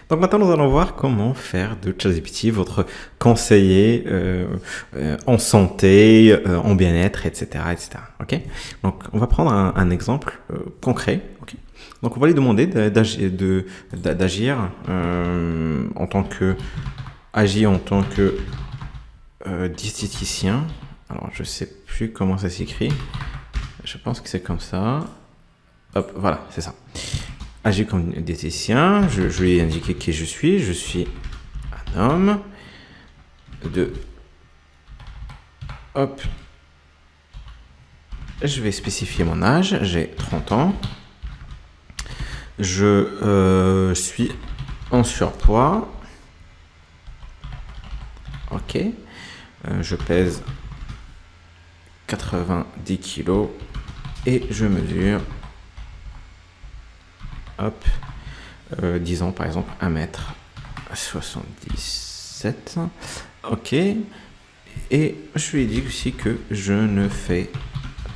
Donc maintenant, nous allons voir comment faire de ChatGPT votre conseiller en santé, en bien-être, etc., etc. Ok. Donc, on va prendre un exemple concret. Ok. Donc, on va lui demander d'agir en tant que diététicien. Alors, je sais plus comment ça s'écrit. Je pense que c'est comme ça. Hop, voilà, c'est ça. Agir comme diététicien, je lui ai indiqué qui je suis. Je suis un homme de... Hop. Je vais spécifier mon âge. J'ai 30 ans. Je suis en surpoids. Ok. Je pèse 90 kilos et je mesure... Hop. Disons par exemple 1m77. Ok. Et je lui ai dit aussi que je ne fais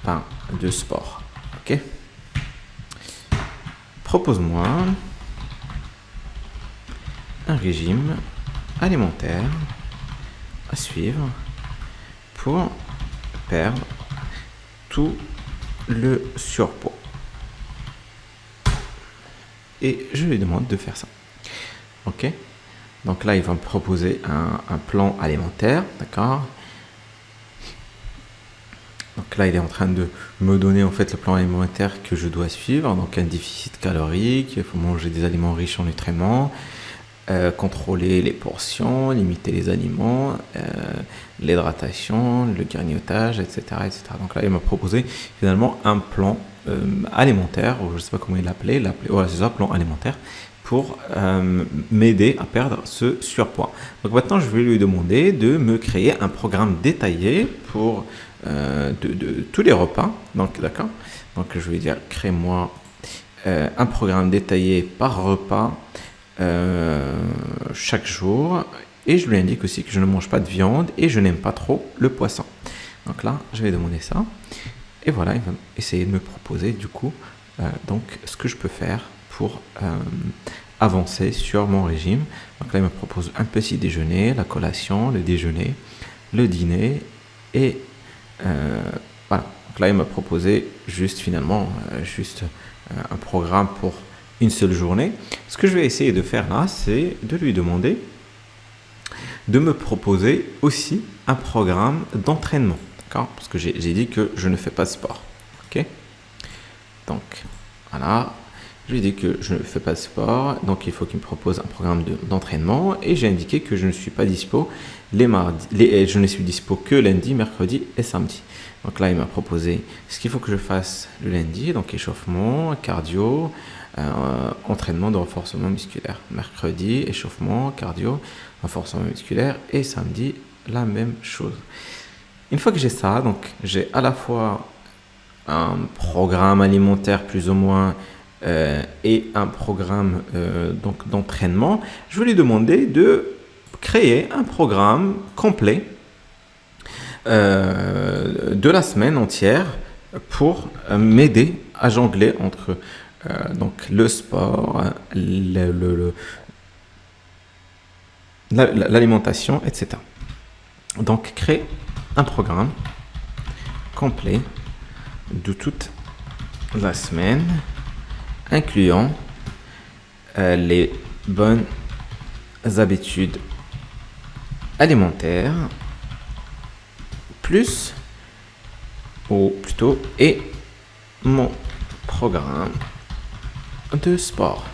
pas de sport. Ok. Propose-moi un régime alimentaire à suivre pour perdre tout le surpoids. Et je lui demande de faire ça. Ok. Donc là, il va me proposer un plan alimentaire. D'accord. Donc là, il est en train de me donner en fait le plan alimentaire que je dois suivre. Donc un déficit calorique, il faut manger des aliments riches en nutriments, contrôler les portions, limiter les aliments, l'hydratation, le grignotage, etc., etc. Donc là, il m'a proposé finalement un plan alimentaire, ou je ne sais pas comment il l'appelait, ouais, c'est ça, plan alimentaire, pour m'aider à perdre ce surpoids. Donc maintenant, je vais lui demander de me créer un programme détaillé pour de tous les repas. Donc d'accord. Donc je vais dire crée-moi un programme détaillé par repas chaque jour, et je lui indique aussi que je ne mange pas de viande et je n'aime pas trop le poisson. Donc là, je vais demander ça. Et voilà, il va essayer de me proposer du coup donc ce que je peux faire pour avancer sur mon régime. Donc là, il me propose un petit déjeuner, la collation, le déjeuner, le dîner et voilà. Donc là, il m'a proposé juste un programme pour une seule journée. Ce que je vais essayer de faire là, c'est de lui demander de me proposer aussi un programme d'entraînement. Parce que j'ai dit que je ne fais pas de sport. Ok. Donc, voilà. Je lui ai dit que je ne fais pas de sport. Donc, il faut qu'il me propose un programme d'entraînement. Et j'ai indiqué que je ne suis pas dispo les mardis. Je ne suis dispo que lundi, mercredi et samedi. Donc là, il m'a proposé ce qu'il faut que je fasse le lundi. Donc, échauffement, cardio, entraînement de renforcement musculaire. Mercredi, échauffement, cardio, renforcement musculaire. Et samedi, la même chose. Une fois que j'ai ça, donc j'ai à la fois un programme alimentaire plus ou moins et un programme donc d'entraînement, je vais lui demander de créer un programme complet de la semaine entière pour m'aider à jongler entre donc le sport, l'alimentation, etc. Donc créer un programme complet de toute la semaine, incluant les bonnes habitudes alimentaires, plus, ou plutôt, et mon programme de sport.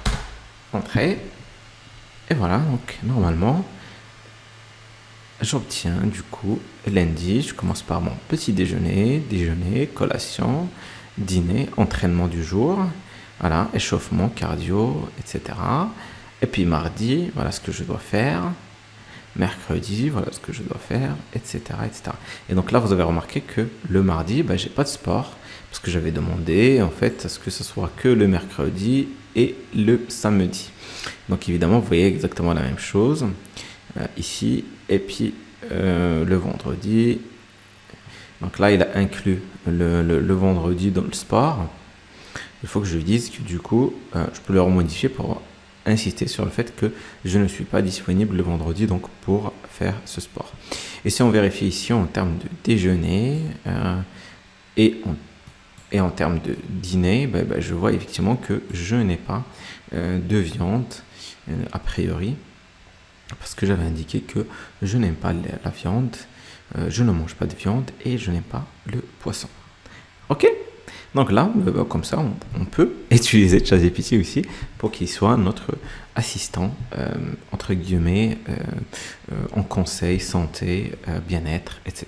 Entrée, et voilà, donc normalement, j'obtiens du coup lundi, je commence par mon petit déjeuner, collation, dîner, entraînement du jour, voilà, échauffement, cardio, etc. Et puis mardi, voilà ce que je dois faire. Mercredi, voilà ce que je dois faire, etc., etc. Et donc là, vous avez remarqué que le mardi, j'ai pas de sport parce que j'avais demandé en fait à ce que ce soit que le mercredi et le samedi. Donc évidemment, vous voyez exactement la même chose ici. Et puis le vendredi, donc là il a inclus le vendredi dans le sport. Il faut que je lui dise que du coup je peux le remodifier pour insister sur le fait que je ne suis pas disponible le vendredi donc pour faire ce sport. Et si on vérifie ici en termes de déjeuner et en termes de dîner, je vois effectivement que je n'ai pas de viande a priori, parce que j'avais indiqué que je n'aime pas la viande, je ne mange pas de viande et je n'aime pas le poisson. Ok? Donc là, comme ça, on peut utiliser ChatGPT aussi pour qu'il soit notre assistant, entre guillemets, en conseil, santé, bien-être, etc.